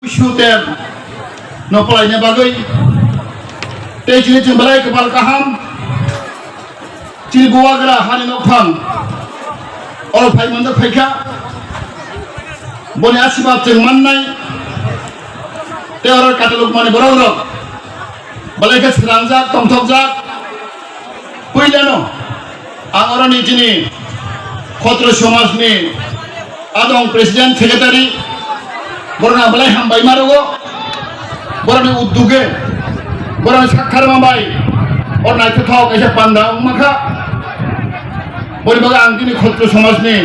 Syuter nopalainya bagai teh cili cembalai kepal kaham cili gua gara hani nopang ol phai mandak phaika bone asibab jeng mannai teh orang katalog mane borok balai ke serangjak tongtokjak puilano ang orang ni cini khotro somas ni adong presiden sekretari borna balai hambai marugo borna udduge borna sakkar mambai orna thau kaisa panda makha bori baga angkini khotro somas ni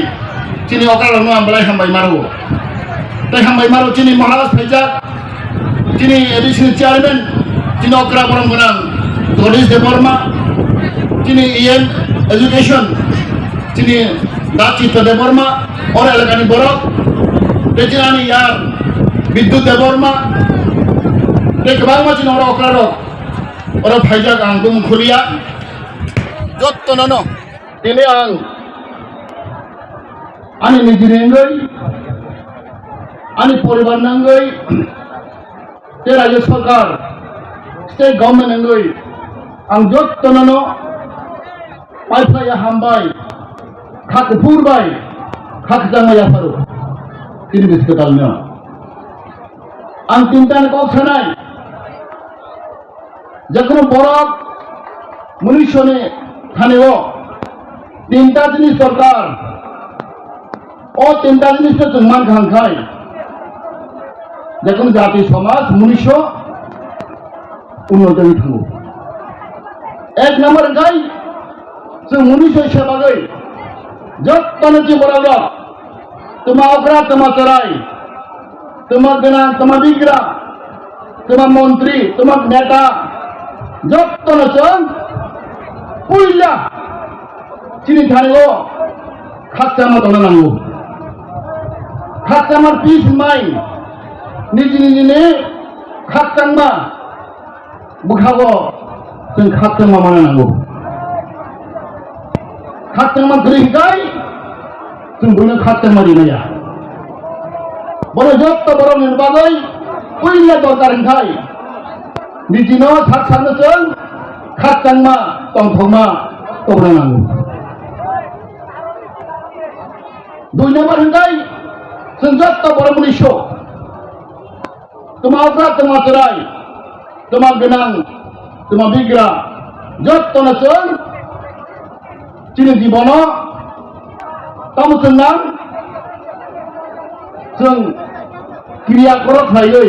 chini okal no balai hambai marugo tai hambai maru chini maharaj phaijak chini additional chairman chini okra borong gonang Doris de Borma chini EN education chini Dachita de Borma ora elakani borok Rejani yar বিদ্যুৎ দেবর্মা দেখ বাংলা চিন ওরা অকরারো ওরা ভাইজাক আং গুম খুলিয়া যত ননো তিনি আং আনি নিজে নেঙ্গই আনি পরিবার নাঙ্গই তে রাজ্য সরকার স্টেট গভর্নমেন্ট নেঙ্গই আং যত ননো পাইফাইয়া হামবাই খাক ফুরবাই খাক জামাইয়া ফারু তিনি বিস্কুটাল না ang tintan kok sanai যখন বরক মনুষ্যনে থানেও তিনটা জিনিস দরকার ও তিনটা জিনিসটা সম্মান খাই যখন জাতি সমাজ মনুষ্য উন্নত থাকবো এক নম্বর গাই जों मनुष्य हिसाबै जत्तनोखि बराबर তোমা অকরা তোমা চরাই তোমার গনা তোমার বিগ্রা তোমার মন্ত্রী তোমার নেতা যত নচন পুইলা চিনি থানিও খাচ্চামা দনা নাঙ্গো খাচ্চামার পিস মাই নিজি নিজিনে খাচ্চাংমা বুখাবো जों খাচ্চাংমা মানে নাঙ্গো খাচ্চাংমা গরিহিকাই जों বইনো খাচ্চাংমা দিনায়া বলে যত বড় নির্বাচন কইলে দরকার খাই নিজিনো সাত সানচন খাচ্চাংমা তংথংমা তবরা নাঙ্গো দুই নম্বর হঙ্গাই जों যত বড় মনুষ্য তোমা অপরাধ তোমা চরাই তোমা গনাং তোমা বিগ্রা যত নচন চিনি জীবন তামচন जों क्रिया करत हायै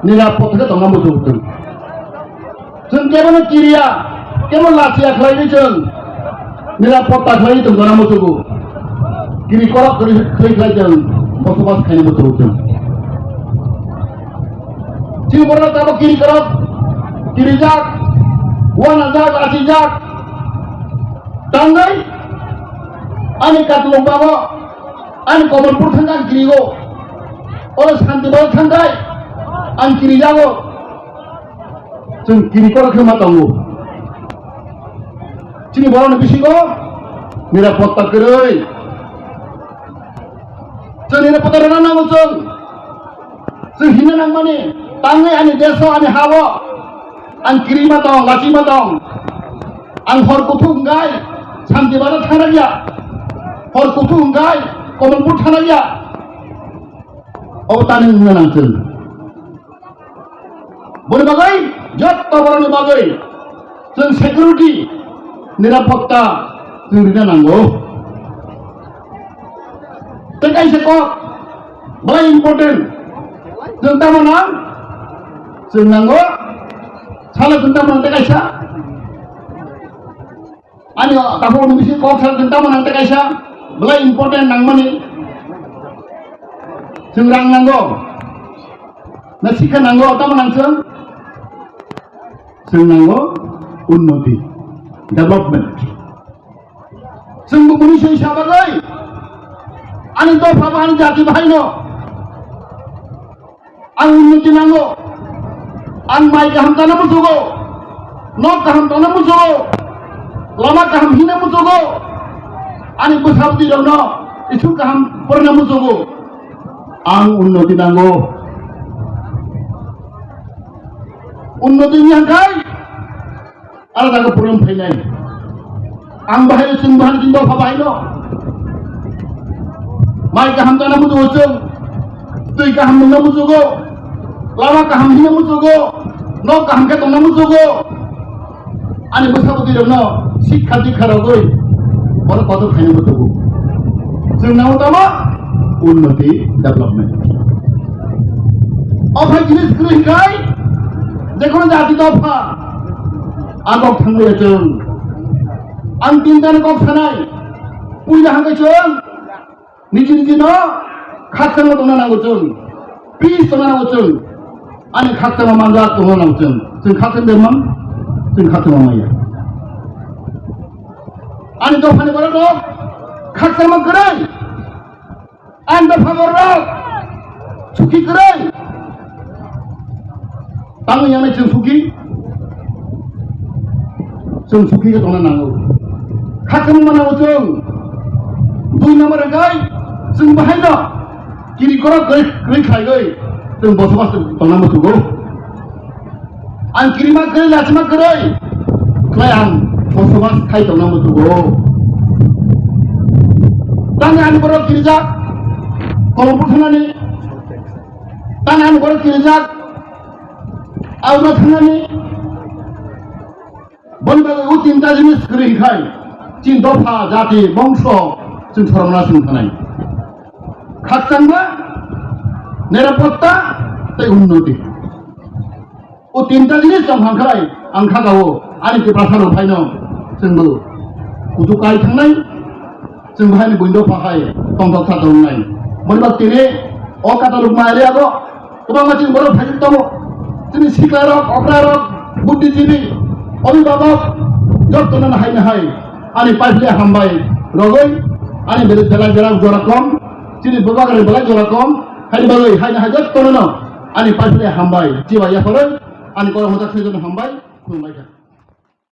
निरापदखौ दंनांगौ जों जों केवल क्रिया केवल लासिया खालायनो जों निरापत्ता खालायनो जों दंनांगौ जों क्रि करत खालाय जों बसबास खालायनो जों जों बर ताबो क्रि करत क्रि जाक wana जाक आसि जाक tangai ani katlongbago ani komonpur thangkan kirigo orang santi bawa tangkai, an kiri jago, जों kiri korak kema tanggo, cini bawa nabi singo, niরাপত্তা keroi, जों niরাপত্তা rana nango जों hina nang mani, tangai ani deso ani hawa, an kiri matong, lasi matong, an hor kutu ngai, santi bawa tangaya, hor kutu ngai, komenpur tangaya. অবতানি নাংচন বলে বাগাই যত বড় বাগাই जों security নিরাপত্তা जों দিনা নাঙ্গো তেকাইছে ক বাই ইম্পর্টেন্ট जों তামনা जों নাঙ্গো সালা जों তামনা তেকাইছা আনি তাপো নিবিসি ক সালা जों তামনা তেকাইছা বাই ইম্পর্টেন্ট নাংমানি जों रां नांगौ ना शिक्षा नांगौ तामा नांगोन जों नांगौ उन्नति डेभलपमेन्ट जोंबो मनुष्य हिसाबै आंनि दफा आंनि जाति बाहायनो आं उन्नति नांगौ आं माइ गाहाम जानो मोजागौ न' गाहाम जानो मोजागौ लामा गाहाम हिनो मोजागौ आंनि बोसाबति दङ इथु गाहाम फरायनो मोजागौ ang unnati nango unnoti yang kai ada daga problem fainai ang bahaya sing bahan tindo papai no mai kaham kana mu dosong tui kaham na mu jogo lawa kaham hina mu jogo no kaham ke tong na mu jogo ani bosaboti no শিক্ষা দীক্ষা রগই বড় কত ফাইনে মতো जों नाव तमा उन्नति development अफाय जिनिस ग्रहिखाय जेखुनु जाति दफा आगक थांबाय जों आं तिनटानि गक थानाय पुइला हांगाय जों निजि निजि न खाथांनो दंना नांगौ जों पिस दंना नांगौ जों आनि खाथांनो मानजा दंना नांगौ जों खाथां देमन जों खाथां माया आनि दफानि बरो दं खाथां मा गराय आन दफा बरो सुखि गराय तांनो याने जों सुखि के दंना नांगौ खाथां मा नांगौ जों दुइ नम्बर गाय जों बाहाय न किरि कर गै खायगै जों बसबास दंना मथुगौ आं किरिमा गै लाचमा गरै क्लाय आं बसबास खाय दंना मथुगौ तांनो आं बर किरिजाक कलमपुर थांनानै तांनो आं बर किरिजाक आवना थांनानै बनबागै उ तिनटा जिनिस गैखाय तीन दफा जाति बंश जों सरमना जों थानाय खाथांबा निरापत्ता तै उन्नति उ तीनटा जिनिस जों हांखाय आं खागावो आनि केप्रासार फायनो जोंबो कुटुकाय थांनाय जों बाहायनो बयनो फाहाय तंथक थादौनाय मनबा तिने अ काटालुक मायले आगो गोबां मानसि बर' फायजों दङ जोंनि सिख्ला रक अख्रा रक बुद्धिजीबी अभिभावक जत्तनन हायनो हाय आनि पाइफले हामबाय रगै आनि बेले बेला जरा जरा कम चिनि बबागरे बेला जरा कम हाय बागै हायनो हाय जत्तनन आनि पाइफले हामबाय जिवा याफोर आनि करमता थैजन हामबाय खुलुमबाय।